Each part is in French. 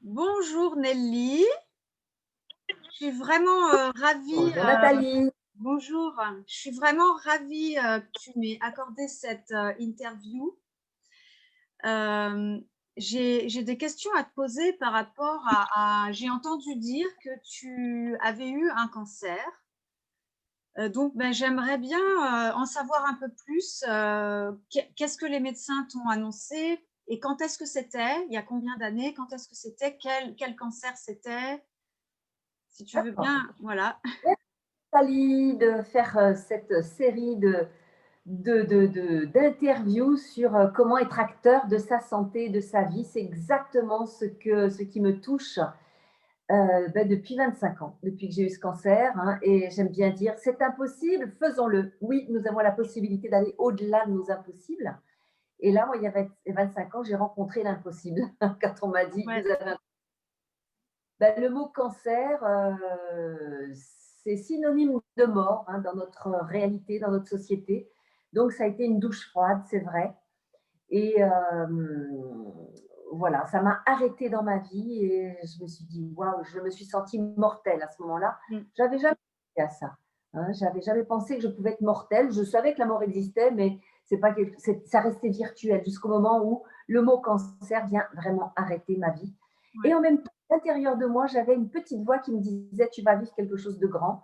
Bonjour Nelly, je suis vraiment ravie. Bonjour Nathalie. Bonjour, je suis vraiment ravie que tu m'aies accordé cette interview. Euh, j'ai des questions à te poser par rapport j'ai entendu dire que tu avais eu un cancer. Donc, ben, j'aimerais bien en savoir un peu plus. Qu'est-ce que les médecins t'ont annoncé et quand est-ce que c'était? Il y a combien d'années? Quand est-ce que c'était? Quel cancer c'était? Si tu veux D'accord. bien, voilà. Merci Nathalie de faire cette série d'interviews sur comment être acteur de sa santé, de sa vie. C'est exactement ce qui me touche depuis 25 ans, depuis que j'ai eu ce cancer. Hein, et j'aime bien dire, c'est impossible, faisons-le. Oui, nous avons la possibilité d'aller au-delà de nos impossibles. Et là, moi, il y a 25 ans, j'ai rencontré l'impossible quand on m'a dit, Ouais, vous avez un ben, le mot cancer, c'est synonyme de mort hein, dans notre réalité, dans notre société. Donc, ça a été une douche froide, c'est vrai. Et voilà, ça m'a arrêtée dans ma vie et je me suis dit, waouh, je me suis sentie mortelle à ce moment-là. mm, J'avais jamais pensé à ça. Hein, j'avais jamais pensé que je pouvais être mortelle. Je savais que la mort existait, mais c'est pas ça restait virtuel jusqu'au moment où le mot cancer vient vraiment arrêter ma vie. Et ouais, en même temps, à l'intérieur de moi, j'avais une petite voix qui me disait, tu vas vivre quelque chose de grand.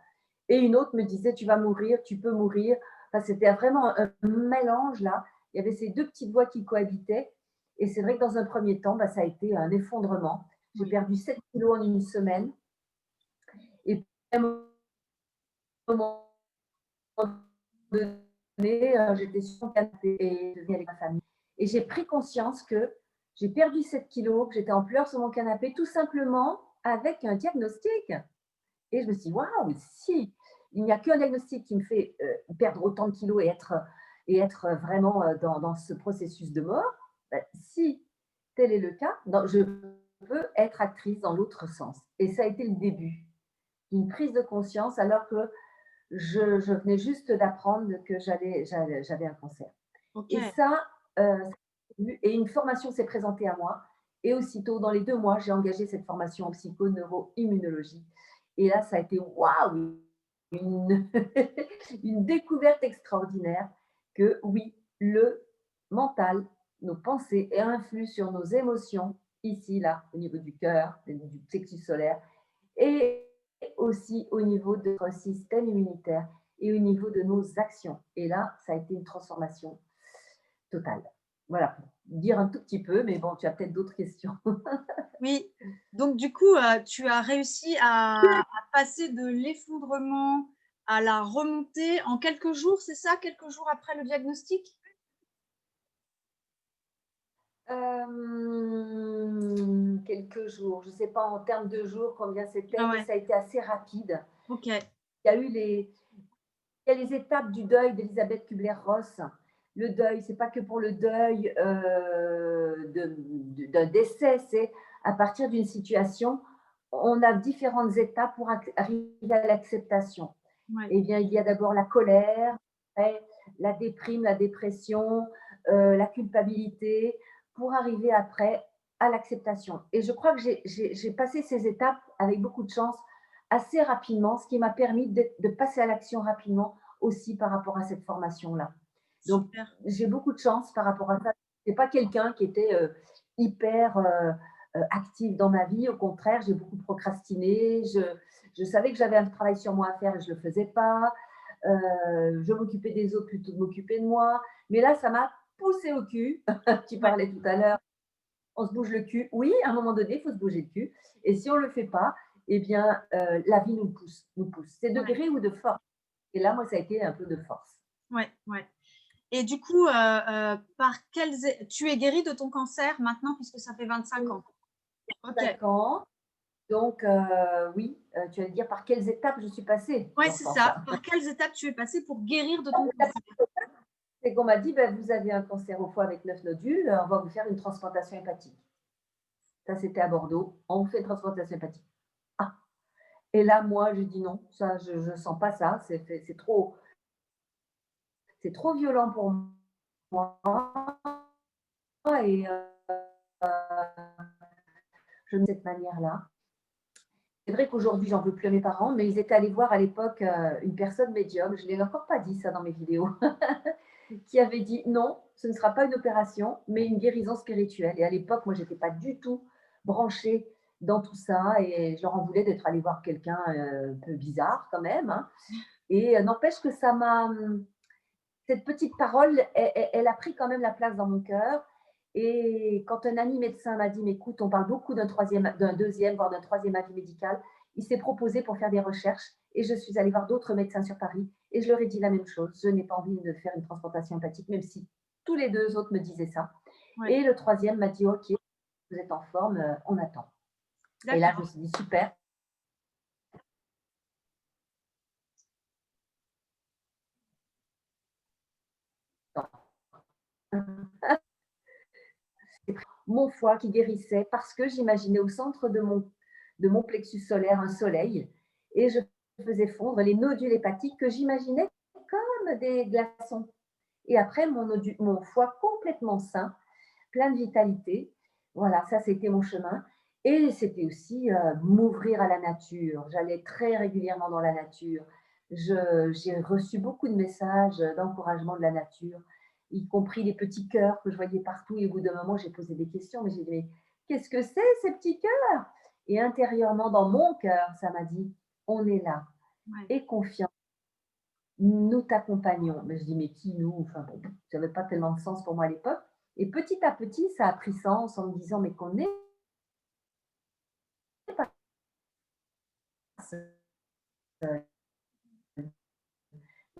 Et une autre me disait, tu vas mourir, tu peux mourir. Enfin, c'était vraiment un mélange là. Il y avait ces deux petites voix qui cohabitaient. Et c'est vrai que dans un premier temps, bah, ça a été un effondrement. J'ai oui, perdu 7 kilos en une semaine. Et puis, à un moment donné, j'étais sur mon canapé et je venais avec ma famille. Et j'ai pris conscience que j'ai perdu 7 kilos, que j'étais en pleurs sur mon canapé, tout simplement avec un diagnostic. Et je me suis dit, waouh, si il n'y a qu'un diagnostic qui me fait perdre autant de kilos et être vraiment dans ce processus de mort, ben, si tel est le cas, je peux être actrice dans l'autre sens. Et ça a été le début d'une prise de conscience alors que je venais juste d'apprendre que j'avais un cancer. ok, Et ça, et une formation s'est présentée à moi. Et aussitôt, dans les 2 mois, j'ai engagé cette formation en psycho-neuro-immunologie. Et là, ça a été waouh, une, une découverte extraordinaire que oui, le mental, nos pensées influent sur nos émotions, ici, là, au niveau du cœur, du plexus solaire, et aussi au niveau de notre système immunitaire et au niveau de nos actions. Et là, ça a été une transformation totale. Voilà, pour dire un tout petit peu, mais bon, tu as peut-être d'autres questions. oui. Donc, du coup, tu as réussi à passer de l'effondrement à la remontée en quelques jours, c'est ça? Quelques jours après le diagnostic? Quelques jours, je ne sais pas en termes de jours combien c'était, Ah mais ouais, ça a été assez rapide. ok, Il y a eu il y a les étapes du deuil d'Elisabeth Kubler-Ross. Le deuil, c'est pas que pour le deuil d'un décès, c'est à partir d'une situation, on a différentes étapes pour arriver à l'acceptation. ouais, Eh bien, il y a d'abord la colère, après la déprime, la dépression, la culpabilité, pour arriver après à l'acceptation. Et je crois que j'ai passé ces étapes avec beaucoup de chance assez rapidement, ce qui m'a permis de passer à l'action rapidement aussi par rapport à cette formation-là. Donc, super. j'ai beaucoup de chance par rapport à ça. Je n'étais pas quelqu'un qui était hyper active dans ma vie. Au contraire, j'ai beaucoup procrastiné. Je savais que j'avais un travail sur moi à faire et je ne le faisais pas. Je m'occupais des autres plutôt que de m'occuper de moi. Mais là, ça m'a poussé au cul. Tu Ouais, parlais tout à l'heure, on se bouge le cul. Oui, à un moment donné, il faut se bouger le cul. Et si on ne le fait pas, eh bien, la vie nous pousse, nous pousse. C'est de ouais, gré ou de force. Et là, moi, ça a été un peu de force. ouais, ouais. Et du coup, tu es guérie de ton cancer maintenant puisque ça fait 25 ans? Ok. 5 ans. Donc, oui, tu allais dire par quelles étapes je suis passée, Ouais, c'est j'entends ça. ça. Par quelles étapes tu es passée pour guérir de ton cancer? C'est qu'on m'a dit, ben, vous avez un cancer au foie avec 9 nodules, on va vous faire une transplantation hépatique. Ça, c'était à Bordeaux. On vous fait une transplantation hépatique. Ah. Et là, moi, je dis non, ça, je ne sens pas ça. C'est trop violent pour moi. Et de cette manière-là. C'est vrai qu'aujourd'hui, j'en veux plus à mes parents, mais ils étaient allés voir à l'époque une personne médium, je ne l'ai encore pas dit ça dans mes vidéos, qui avait dit non, ce ne sera pas une opération, mais une guérison spirituelle. Et à l'époque, moi, je n'étais pas du tout branchée dans tout ça et je leur en voulais d'être allée voir quelqu'un un peu bizarre quand même, hein. Et n'empêche que ça m'a, cette petite parole, elle a pris quand même la place dans mon cœur. Et quand un ami médecin m'a dit, mais écoute, on parle beaucoup d'un deuxième, voire d'un troisième avis médical, il s'est proposé pour faire des recherches et je suis allée voir d'autres médecins sur Paris et je leur ai dit la même chose. Je n'ai pas envie de faire une transplantation hépatique, même si tous les deux autres me disaient ça. Ouais. Et le troisième m'a dit, OK, vous êtes en forme, on attend. Et là, je me suis dit, super. Mon foie qui guérissait parce que j'imaginais au centre de mon plexus solaire un soleil et je faisais fondre les nodules hépatiques que j'imaginais comme des glaçons. Et après, mon foie complètement sain, plein de vitalité. Voilà, ça, c'était mon chemin. Et c'était aussi m'ouvrir à la nature. J'allais très régulièrement dans la nature. J'ai reçu beaucoup de messages d'encouragement de la nature, y compris les petits cœurs que je voyais partout. Et au bout d'un moment, j'ai posé des questions, mais j'ai dit, mais qu'est-ce que c'est ces petits cœurs? Et intérieurement, dans mon cœur, ça m'a dit, on est là, Ouais. et confiant, nous t'accompagnons. Mais je dis, mais qui nous? Enfin bon, ça n'avait pas tellement de sens pour moi à l'époque. Et petit à petit, ça a pris sens en me disant, mais qu'on est pas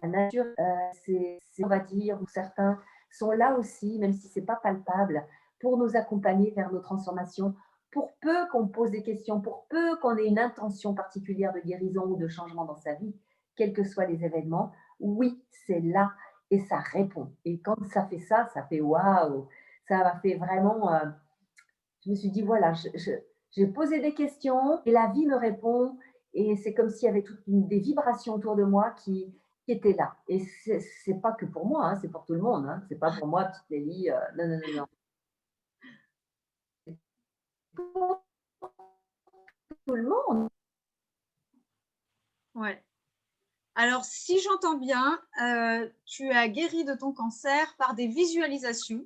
la nature, on va dire, où certains sont là aussi, même si ce n'est pas palpable, pour nous accompagner vers nos transformations, pour peu qu'on pose des questions, pour peu qu'on ait une intention particulière de guérison ou de changement dans sa vie, quels que soient les événements, oui, c'est là et ça répond. Et quand ça fait waouh, ça m'a fait vraiment, je me suis dit, voilà, j'ai posé des questions et la vie me répond. Et c'est comme s'il y avait toutes des vibrations autour de moi qui étaient là. Et c'est pas que pour moi, hein, c'est pour tout le monde. Hein. C'est pas pour moi, petite Nelly. Non, non, non, non. C'est pour tout le monde. Ouais. Alors, si j'entends bien, tu as guéri de ton cancer par des visualisations,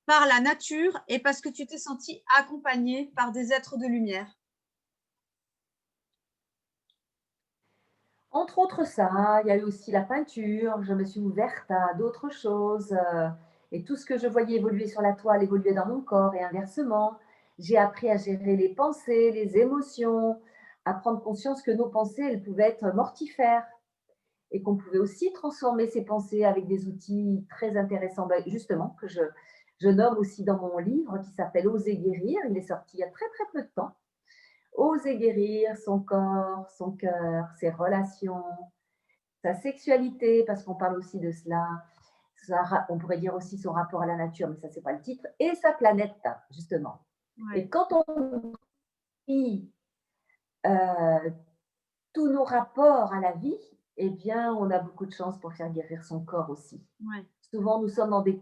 par la nature et parce que tu t'es sentie accompagnée par des êtres de lumière. Entre autres ça, il y a eu aussi la peinture. Je me suis ouverte à d'autres choses. Et tout ce que je voyais évoluer sur la toile évoluait dans mon corps et inversement. J'ai appris à gérer les pensées, les émotions, à prendre conscience que nos pensées, elles pouvaient être mortifères et qu'on pouvait aussi transformer ces pensées avec des outils très intéressants, justement, que je nomme aussi dans mon livre qui s'appelle Oser guérir. Il est sorti il y a très très peu de temps. Oser guérir son corps, son cœur, ses relations, sa sexualité, parce qu'on parle aussi de cela. On pourrait dire aussi son rapport à la nature, mais ça, c'est pas le titre, et sa planète, justement. Ouais. Et quand on vit tous nos rapports à la vie, eh bien, on a beaucoup de chance pour faire guérir son corps aussi. Ouais. Souvent, nous sommes dans des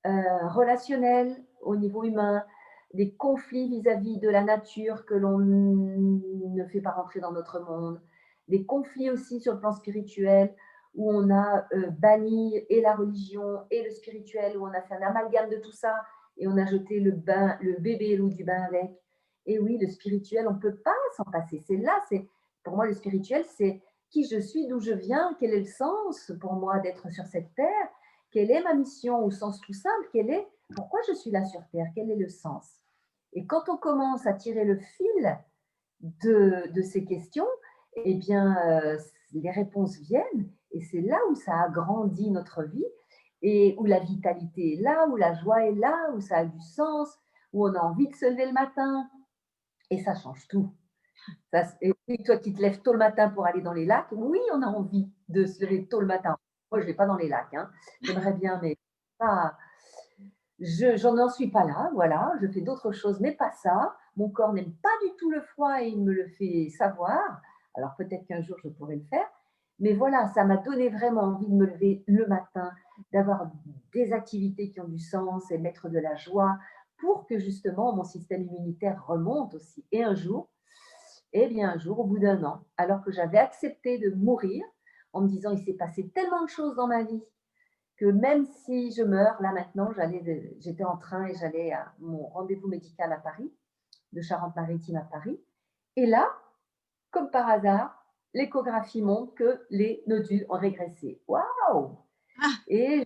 relationnels au niveau humain, des conflits vis-à-vis de la nature que l'on ne fait pas rentrer dans notre monde, des conflits aussi sur le plan spirituel où on a banni et la religion et le spirituel, où on a fait un amalgame de tout ça et on a jeté le bébé loup du bain avec. Et oui, le spirituel, on ne peut pas s'en passer. C'est là, pour moi, le spirituel, c'est qui je suis, d'où je viens, quel est le sens pour moi d'être sur cette terre, quelle est ma mission au sens tout simple, pourquoi je suis là sur Terre, quel est le sens. Et quand on commence à tirer le fil de ces questions, eh bien, les réponses viennent et c'est là où ça agrandit notre vie et où la vitalité est là, où la joie est là, où ça a du sens, où on a envie de se lever le matin et ça change tout. Et toi qui te lèves tôt le matin pour aller dans les lacs, oui, on a envie de se lever tôt le matin. Moi, je ne vais pas dans les lacs. Hein. J'aimerais bien, mais pas. J'en suis pas là, voilà. Je fais d'autres choses, mais pas ça. Mon corps n'aime pas du tout le froid et il me le fait savoir. Alors peut-être qu'un jour je pourrai le faire. Mais voilà, ça m'a donné vraiment envie de me lever le matin, d'avoir des activités qui ont du sens et mettre de la joie pour que justement mon système immunitaire remonte aussi. Et un jour, eh bien un jour, au bout d'un an, alors que j'avais accepté de mourir, en me disant: «Il s'est passé tellement de choses dans ma vie que même si je meurs, là maintenant, j'étais en train et j'allais à mon rendez-vous médical à Paris, de Charente-Maritime à Paris. Et là, comme par hasard, l'échographie montre que les nodules ont régressé. Waouh! Ah, Et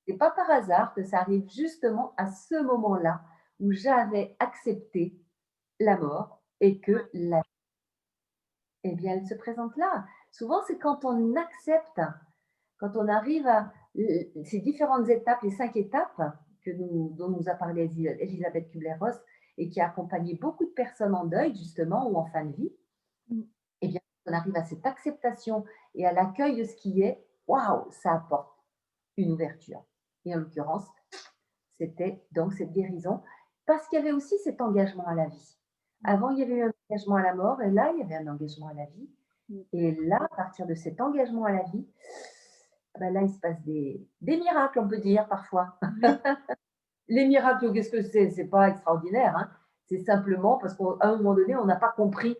c'est pas par hasard que ça arrive justement à ce moment-là où j'avais accepté la mort et ouais. que la eh bien, elle se présente là. Souvent, c'est quand on accepte, quand on arrive à ces différentes étapes, les 5 étapes dont nous a parlé Elisabeth Kubler-Ross et qui a accompagné beaucoup de personnes en deuil, justement, ou en fin de vie, Mm. eh bien, on arrive à cette acceptation et à l'accueil de ce qui est, waouh, ça apporte une ouverture. Et en l'occurrence, c'était donc cette guérison, parce qu'il y avait aussi cet engagement à la vie. Avant, il y avait eu un engagement à la mort, et là, il y avait un engagement à la vie. Mm. Et là, à partir de cet engagement à la vie, ben là, il se passe des miracles, on peut dire parfois. Oui. Les miracles, qu'est-ce que c'est? C'est pas extraordinaire, hein. C'est simplement parce qu'à un moment donné, on n'a pas compris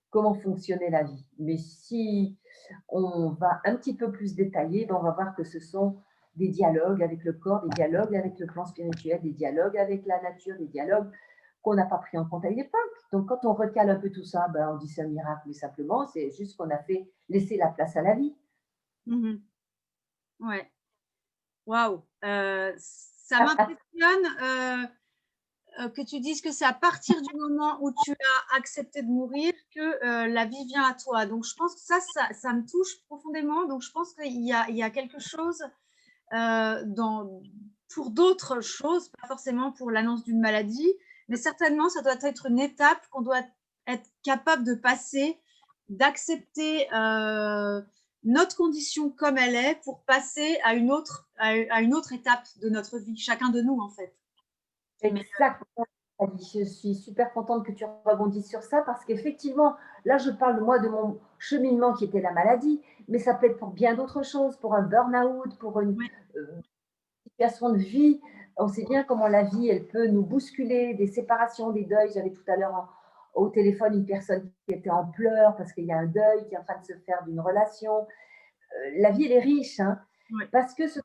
comment fonctionnait la vie. Mais si on va un petit peu plus détailler, ben on va voir que ce sont des dialogues avec le corps, des dialogues avec le plan spirituel, des dialogues avec la nature, des dialogues qu'on n'a pas pris en compte à l'époque. Donc, quand on recale un peu tout ça, ben, on dit c'est un miracle, mais simplement, c'est juste qu'on a fait laisser la place à la vie. Mhm. Ouais. Waouh. Ça m'impressionne que tu dises que c'est à partir du moment où tu as accepté de mourir que la vie vient à toi. Donc, je pense que ça me touche profondément. Donc, je pense il y a quelque chose dans, pour d'autres choses, pas forcément pour l'annonce d'une maladie, mais certainement, ça doit être une étape qu'on doit être capable de passer, d'accepter notre condition comme elle est pour passer à une autre étape de notre vie, chacun de nous en fait. Mais, Exactement. Je suis super contente que tu rebondisses sur ça parce qu'effectivement, là, je parle moi de mon cheminement qui était la maladie, mais ça peut être pour bien d'autres choses, pour un burn-out, pour une ouais, euh, situation de vie. On sait bien comment la vie, elle peut nous bousculer, des séparations, des deuils. J'avais tout à l'heure au téléphone une personne qui était en pleurs parce qu'il y a un deuil qui est en train de se faire d'une relation. La vie, elle est riche, hein, ouais, parce que ce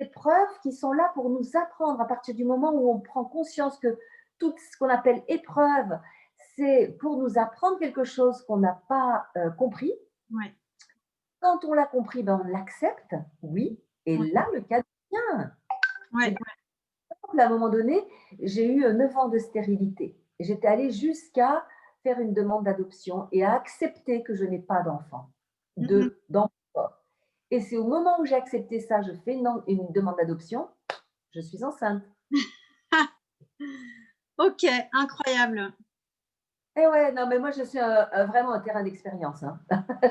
épreuves qui sont là pour nous apprendre à partir du moment où on prend conscience que tout ce qu'on appelle épreuve, c'est pour nous apprendre quelque chose qu'on n'a pas compris. ouais, Quand on l'a compris, ben on l'accepte, oui, et ouais, là, le cas devient. ouais, À un moment donné, j'ai eu 9 ans de stérilité. J'étais allée jusqu'à faire une demande d'adoption et à accepter que je n'ai pas d'enfant, mhm. dans mon corps. Et c'est au moment où j'ai accepté ça, je fais une demande d'adoption, je suis enceinte. Ok, incroyable. Eh ouais, non, mais moi, je suis vraiment un terrain d'expérience, hein.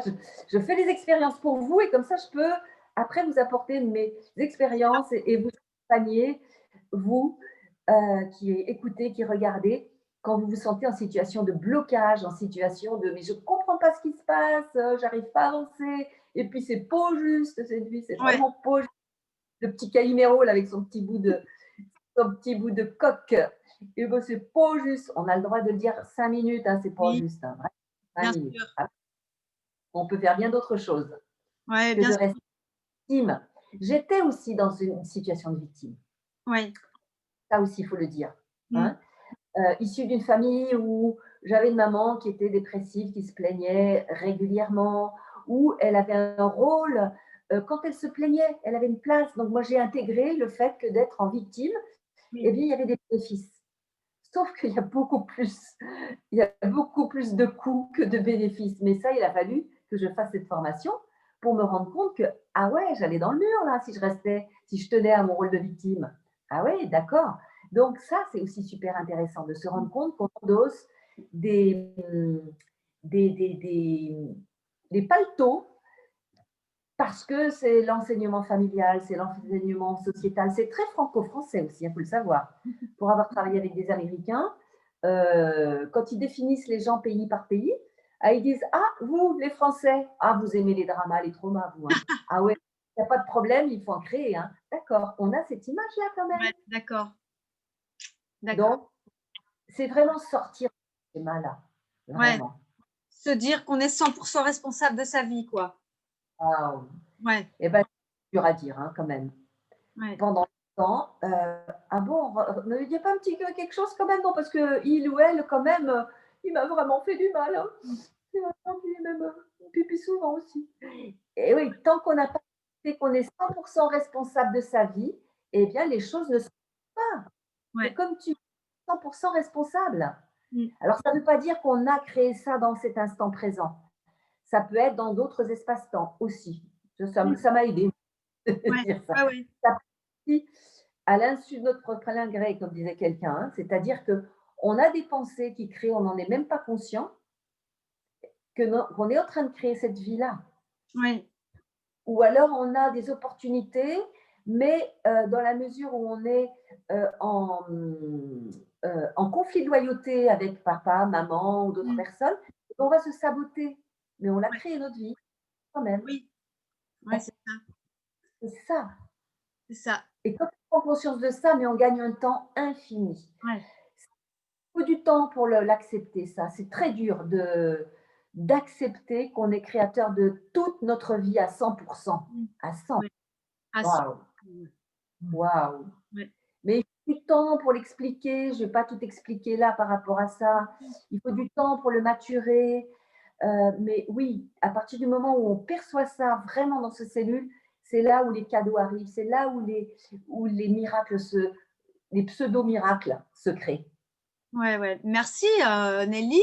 Je, je fais des expériences pour vous et comme ça, je peux après vous apporter mes expériences et vous accompagner, vous qui écoutez, qui regardez, quand vous vous sentez en situation de blocage, en situation de mais je ne comprends pas ce qui se passe, j'arrive pas à avancer, et puis c'est pas juste cette vie, c'est Ouais, vraiment pas juste. Le petit Calimero là, avec son petit bout de coque. Et ben, c'est pas juste. On a le droit de dire 5 minutes, hein, c'est pas oui, juste. Hein, vraiment, 5 bien minutes. sûr. Ah, on peut faire bien d'autres choses Ouais, que bien de sûr. rester victime. J'étais aussi dans une situation de victime. Ouais. Ça aussi, il faut le dire. Mm. Hein. Issue d'une famille où j'avais une maman qui était dépressive, qui se plaignait régulièrement, où elle avait un rôle. Quand elle se plaignait, elle avait une place. Donc, moi, j'ai intégré le fait que d'être en victime, eh Oui. bien, il y avait des bénéfices. Sauf qu'il y a beaucoup plus de coûts que de bénéfices. Mais ça, il a fallu que je fasse cette formation pour me rendre compte que, ah ouais, j'allais dans le mur là si je restais, si je tenais à mon rôle de victime. Ah ouais, d'accord. Donc ça, c'est aussi super intéressant de se rendre compte qu'on endosse des, des, des, des, des paletots parce que c'est l'enseignement familial, c'est l'enseignement sociétal, c'est très franco-français aussi, il faut le savoir. Pour avoir travaillé avec des Américains, quand ils définissent les gens pays par pays, ils disent: ah, vous, les Français, ah, vous aimez les dramas, les traumas, vous. Hein. Ah ouais, il n'y a pas de problème, il faut en créer. Hein. D'accord, on a cette image-là quand même. Ouais, d'accord. D'accord. Donc, c'est vraiment sortir de ce schéma-là, Ouais, vraiment. se dire qu'on est 100% responsable de sa vie, quoi. Waouh! Ouais, Et ben, c'est dur à dire, hein, quand même. ouais. Pendant longtemps, ah bon, il y a pas un petit quelque chose quand même? Non, parce qu'il ou elle, quand même, il m'a vraiment fait du mal, hein. Mmh. Il m'a fait même, pipi souvent aussi. Et oui, tant qu'on n'a pas fait qu'on est 100% responsable de sa vie, eh bien, les choses ne sont pas. C'est Ouais. comme tu 100% responsable. Mmh. Alors, ça ne veut pas dire qu'on a créé ça dans cet instant présent. Ça peut être dans d'autres espaces-temps aussi. Mmh. Ça m'a aidé de Ouais, dire ça. ouais, ouais. Ça peut aussi à l'insu de notre propre gré, comme disait quelqu'un, hein, c'est-à-dire qu'on a des pensées qui créent, on n'en est même pas conscient, qu'on est en train de créer cette vie-là. Ouais. Ou alors on a des opportunités, mais dans la mesure où on est en conflit de loyauté avec papa, maman ou d'autres Mmh. personnes, on va se saboter. Mais on l'a Ouais. créé notre vie quand même. Oui. Ouais, c'est ça, C'est ça. c'est ça. Et quand on prend conscience de ça, mais on gagne un temps infini. Ouais. Il faut du temps pour l'accepter, ça. C'est très dur d'accepter qu'on est créateur de toute notre vie à 100%. Mmh. À 100. Ouais. À 100. Waouh! Mmh. Waouh! Ouais. Mais il faut du temps pour l'expliquer. Je ne vais pas tout expliquer là par rapport à ça. Mmh. Il faut du temps pour le maturer. Mais oui, à partir du moment où on perçoit ça vraiment dans ses cellules, c'est là où les cadeaux arrivent. C'est là où les miracles les pseudo-miracles se créent. Ouais, ouais. Merci, Nelly.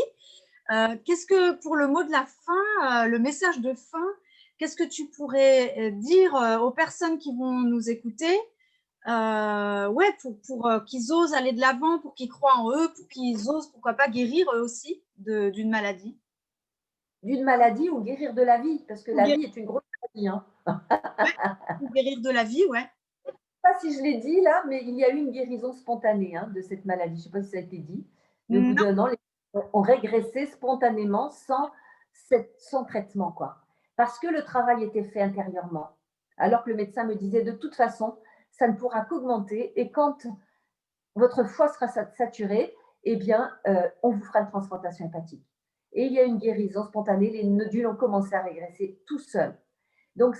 Qu'est-ce que pour le mot de la fin, le message de fin, qu'est-ce que tu pourrais, dire, aux personnes qui vont nous écouter, ouais, pour, qu'ils osent aller de l'avant, pour qu'ils croient en eux, pour qu'ils osent, pourquoi pas, guérir eux aussi d'une maladie? D'une maladie ou guérir de la vie, parce que Ou la guérir vie est une grosse maladie, hein. Ouais, ou guérir de la vie, ouais. Je ne sais pas si je l'ai dit là, mais il y a eu une guérison spontanée, hein, de cette maladie. Je ne sais pas si ça a été dit, mais au bout Non, d'un an, les gens ont régressé spontanément sans traitement, quoi. Parce que le travail était fait intérieurement. Alors que le médecin me disait de toute façon, ça ne pourra qu'augmenter et quand votre foie sera saturé, eh bien, on vous fera une transplantation hépatique. Et il y a une guérison spontanée, les nodules ont commencé à régresser tout seuls. Donc,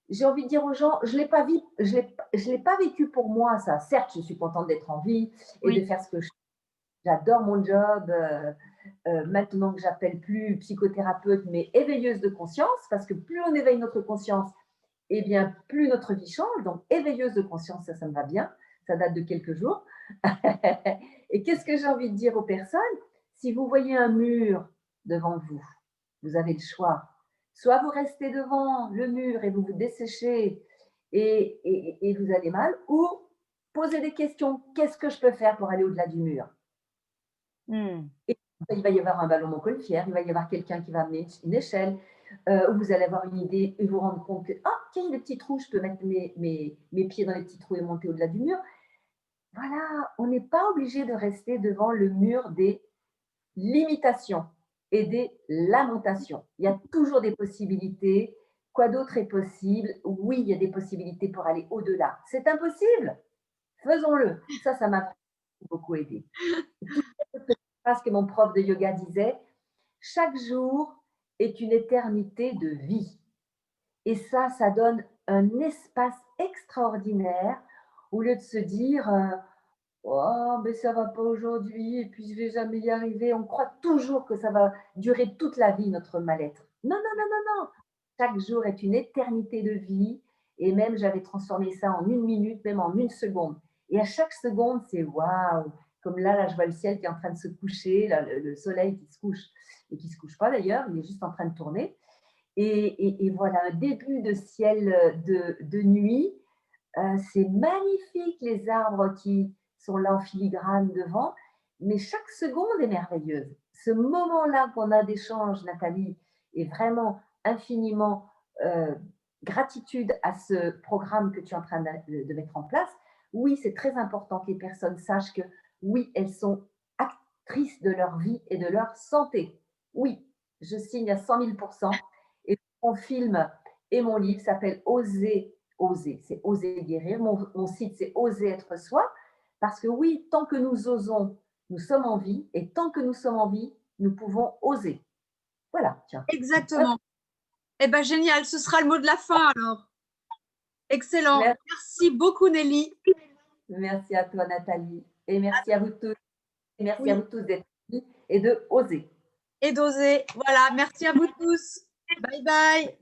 j'ai envie de dire aux gens, je l'ai pas vécu pour moi, ça. Certes, je suis contente d'être en vie et de oui, faire ce que j'adore mon job. Maintenant que j'appelle plus psychothérapeute, mais éveilleuse de conscience, parce que plus on éveille notre conscience, eh bien, plus notre vie change. Donc, éveilleuse de conscience, ça me va bien. Ça date de quelques jours. Et qu'est-ce que j'ai envie de dire aux personnes? Si vous voyez un mur devant vous, vous avez le choix. Soit vous restez devant le mur et vous vous desséchez et vous allez mal, ou posez des questions. Qu'est-ce que je peux faire pour aller au-delà du mur? mmh, Et il va y avoir un ballon montgolfière, il va y avoir quelqu'un qui va amener une échelle, vous allez avoir une idée et vous rendre compte que, ah, tiens, il y a des petits trous, je peux mettre mes pieds dans les petits trous et monter au-delà du mur. Voilà, on n'est pas obligé de rester devant le mur des limitations et des lamentations. Il y a toujours des possibilités. Quoi d'autre est possible? Oui, il y a des possibilités pour aller au-delà. C'est impossible? Faisons-le. Ça m'a beaucoup aidé. Tout ce que mon prof de yoga disait, chaque jour est une éternité de vie. Et ça donne un espace extraordinaire au lieu de se dire oh, mais ça va pas aujourd'hui et puis je vais jamais y arriver. On croit toujours que ça va durer toute la vie, notre mal-être. Non, non, non, non, non. Chaque jour est une éternité de vie. Et même, j'avais transformé ça en une minute, même en une seconde. Et à chaque seconde, c'est waouh. Comme là, je vois le ciel qui est en train de se coucher, là, le soleil qui se couche et qui se couche pas d'ailleurs, il est juste en train de tourner. Et voilà, un début de ciel de nuit. C'est magnifique, les arbres qui sont là en filigrane devant, mais chaque seconde est merveilleuse. Ce moment-là qu'on a d'échange, Nathalie, est vraiment infiniment gratitude à ce programme que tu es en train de mettre en place. Oui, c'est très important que les personnes sachent que oui, elles sont actrices de leur vie et de leur santé. Oui, je signe à 100 000 et mon film et mon livre s'appelle Oser, c'est Oser guérir. Mon site, c'est Oser être soi. Parce que oui, tant que nous osons, nous sommes en vie, et tant que nous sommes en vie, nous pouvons oser. Voilà, tiens. Exactement. Eh bien, génial. Ce sera le mot de la fin alors. Excellent. Merci. Merci beaucoup, Nelly. Merci à toi, Nathalie. Et merci à vous tous. Et merci à Oui, vous tous d'être ici et de oser. et d'oser. Voilà. Merci à vous tous. Bye bye.